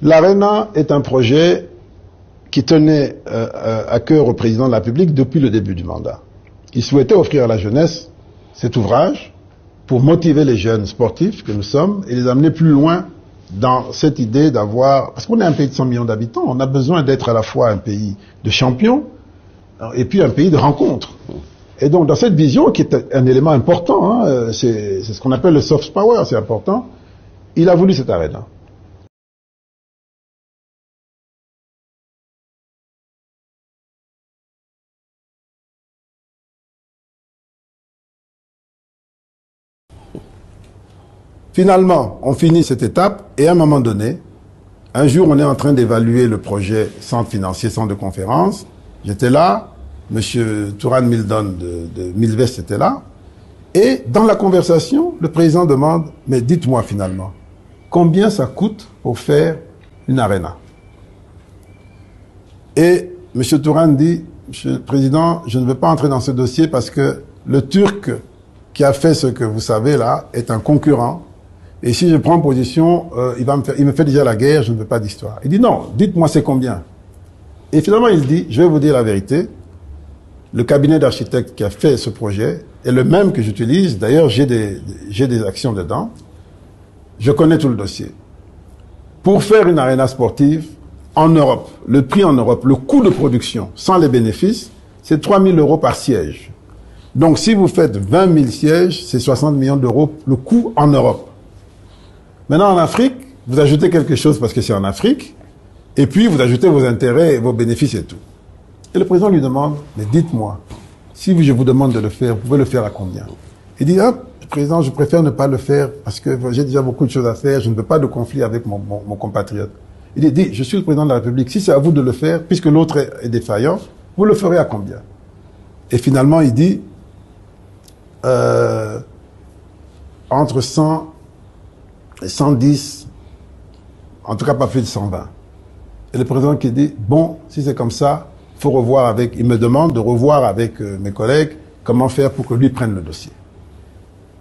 L'Arena est un projet qui tenait à cœur au président de la République depuis le début du mandat. Il souhaitait offrir à la jeunesse cet ouvrage pour motiver les jeunes sportifs que nous sommes et les amener plus loin dans cette idée d'avoir... Parce qu'on est un pays de 100 millions d'habitants, on a besoin d'être à la fois un pays de champions et puis un pays de rencontres. Et donc dans cette vision, qui est un élément important, hein, c'est ce qu'on appelle le soft power, c'est important, il a voulu cette Arena. Finalement, on finit cette étape et à un moment donné, un jour, on est en train d'évaluer le projet centre financier, centre de conférence. J'étais là, M. Touran Mildon de Milvest était là. Et dans la conversation, le président demande, mais dites-moi finalement, combien ça coûte pour faire une Arena? Et M. Touran dit, Monsieur le Président, je ne veux pas entrer dans ce dossier parce que le Turc qui a fait ce que vous savez là est un concurrent. Et si je prends position, il me fait déjà la guerre, je ne veux pas d'histoire. Il dit non, dites-moi c'est combien. Et finalement il dit, je vais vous dire la vérité, le cabinet d'architectes qui a fait ce projet est le même que j'utilise, d'ailleurs j'ai des actions dedans, je connais tout le dossier. Pour faire une arena sportive en Europe, le prix en Europe, le coût de production sans les bénéfices, c'est 3 000 € par siège. Donc si vous faites 20 000 sièges, c'est 60 millions d'euros le coût en Europe. Maintenant, en Afrique, vous ajoutez quelque chose parce que c'est en Afrique, et puis vous ajoutez vos intérêts, vos bénéfices et tout. Et le président lui demande, mais dites-moi, si je vous demande de le faire, vous pouvez le faire à combien? Il dit, ah, président, je préfère ne pas le faire parce que j'ai déjà beaucoup de choses à faire, je ne veux pas de conflit avec mon compatriote. Il dit, je suis le président de la République, si c'est à vous de le faire, puisque l'autre est défaillant, vous le ferez à combien? Et finalement, il dit, entre 100 et 110, en tout cas pas plus de 120. Et le président qui dit, bon, si c'est comme ça, faut revoir avec, il me demande de revoir avec mes collègues comment faire pour que lui prenne le dossier.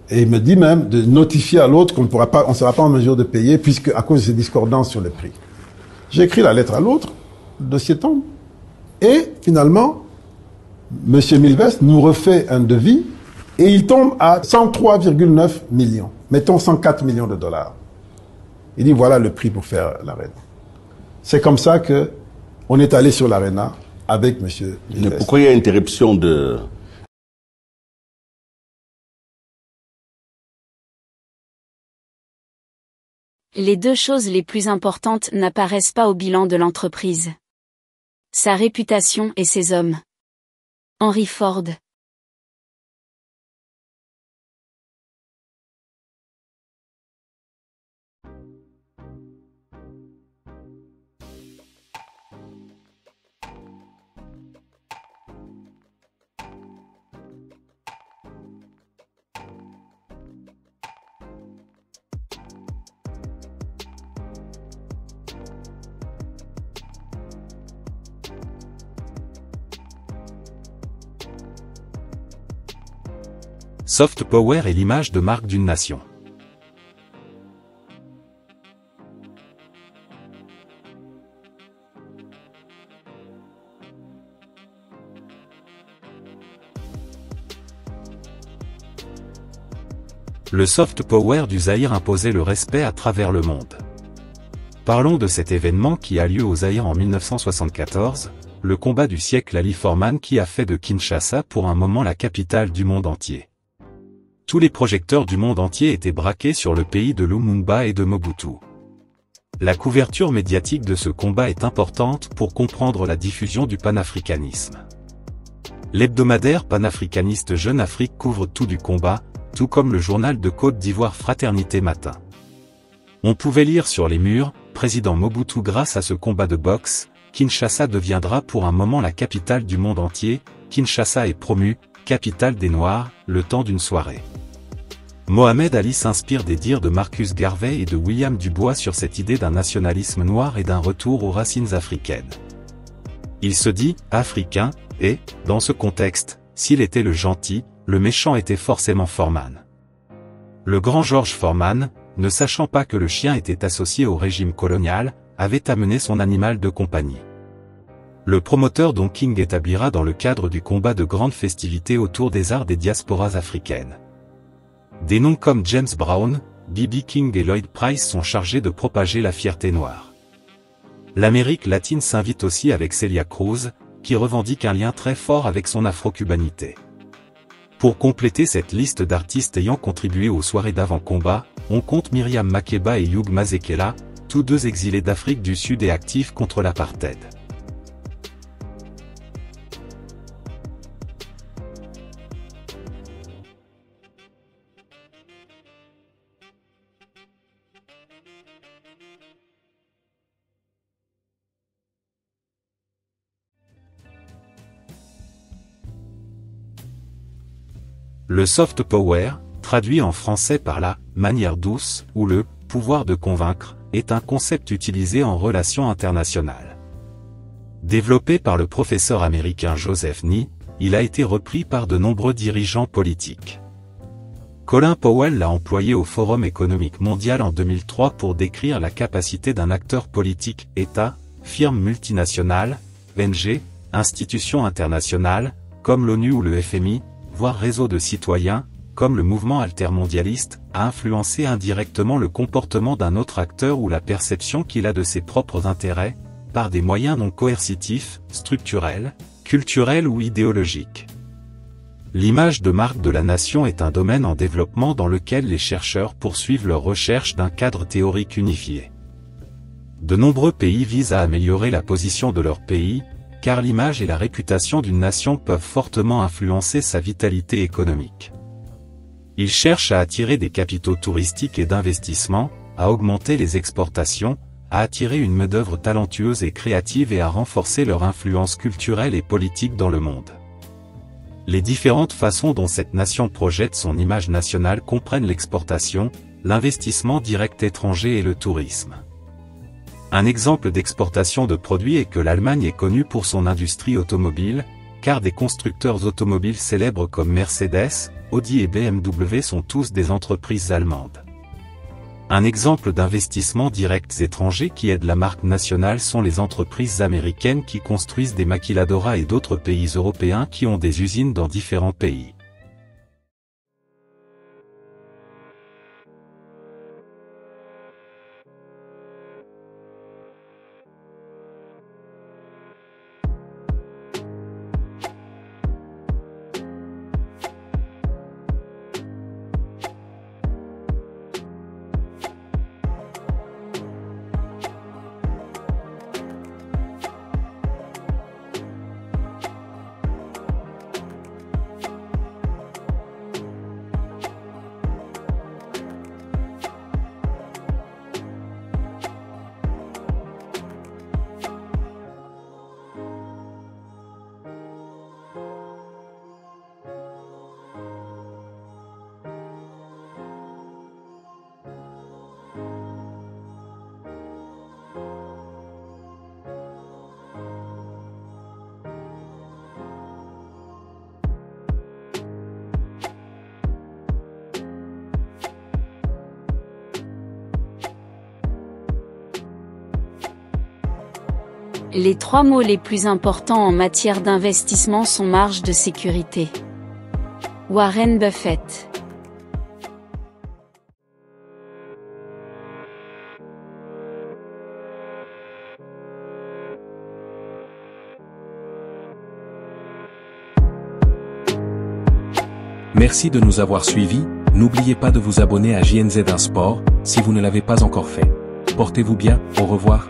Et il me dit même de notifier à l'autre qu'on ne pourra pas, on ne sera pas en mesure de payer puisque à cause de ces discordances sur le prix. J'ai écrit la lettre à l'autre, le dossier tombe. Et finalement, M. Milvest nous refait un devis et il tombe à 103,9 millions. Mettons 104 millions de dollars. Il dit voilà le prix pour faire l'Arena. C'est comme ça que on est allé sur l'Arena avec M. Milvest. Mais pourquoi il y a interruption de... Les deux choses les plus importantes n'apparaissent pas au bilan de l'entreprise. Sa réputation et ses hommes. Henry Ford. Soft Power est l'image de marque d'une nation. Le soft power du Zaïre imposait le respect à travers le monde. Parlons de cet événement qui a lieu au Zaïre en 1974, le combat du siècle Ali Foreman qui a fait de Kinshasa pour un moment la capitale du monde entier. Tous les projecteurs du monde entier étaient braqués sur le pays de Lumumba et de Mobutu. La couverture médiatique de ce combat est importante pour comprendre la diffusion du panafricanisme. L'hebdomadaire panafricaniste Jeune Afrique couvre tout du combat, tout comme le journal de Côte d'Ivoire Fraternité Matin. On pouvait lire sur les murs, président Mobutu grâce à ce combat de boxe, Kinshasa deviendra pour un moment la capitale du monde entier, Kinshasa est promue, capitale des Noirs, le temps d'une soirée. Mohamed Ali s'inspire des dires de Marcus Garvey et de William Dubois sur cette idée d'un nationalisme noir et d'un retour aux racines africaines. Il se dit « africain » et, dans ce contexte, s'il était le gentil, le méchant était forcément Foreman. Le grand George Foreman, ne sachant pas que le chien était associé au régime colonial, avait amené son animal de compagnie. Le promoteur Don King établira dans le cadre du combat de grandes festivités autour des arts des diasporas africaines. Des noms comme James Brown, B.B. King et Lloyd Price sont chargés de propager la fierté noire. L'Amérique latine s'invite aussi avec Celia Cruz, qui revendique un lien très fort avec son afro-cubanité. Pour compléter cette liste d'artistes ayant contribué aux soirées d'avant-combat, on compte Miriam Makeba et Hugh Masekela, tous deux exilés d'Afrique du Sud et actifs contre l'apartheid. Le soft power, traduit en français par la « manière douce » ou le « pouvoir de convaincre », est un concept utilisé en relations internationales. Développé par le professeur américain Joseph Nye, il a été repris par de nombreux dirigeants politiques. Colin Powell l'a employé au Forum économique mondial en 2003 pour décrire la capacité d'un acteur politique, État, firme multinationale, ONG, institution internationale, comme l'ONU ou le FMI, voire réseau de citoyens, comme le mouvement altermondialiste, à influencer indirectement le comportement d'un autre acteur ou la perception qu'il a de ses propres intérêts, par des moyens non coercitifs, structurels, culturels ou idéologiques. L'image de marque de la nation est un domaine en développement dans lequel les chercheurs poursuivent leur recherche d'un cadre théorique unifié. De nombreux pays visent à améliorer la position de leur pays, car l'image et la réputation d'une nation peuvent fortement influencer sa vitalité économique. Ils cherchent à attirer des capitaux touristiques et d'investissement, à augmenter les exportations, à attirer une main-d'œuvre talentueuse et créative et à renforcer leur influence culturelle et politique dans le monde. Les différentes façons dont cette nation projette son image nationale comprennent l'exportation, l'investissement direct étranger et le tourisme. Un exemple d'exportation de produits est que l'Allemagne est connue pour son industrie automobile, car des constructeurs automobiles célèbres comme Mercedes, Audi et BMW sont tous des entreprises allemandes. Un exemple d'investissement direct étranger qui aide la marque nationale sont les entreprises américaines qui construisent des maquiladoras et d'autres pays européens qui ont des usines dans différents pays. Les 3 mots les plus importants en matière d'investissement sont marge de sécurité. Warren Buffett. Merci de nous avoir suivis, n'oubliez pas de vous abonner à JNZ1 Sport, si vous ne l'avez pas encore fait. Portez-vous bien, au revoir.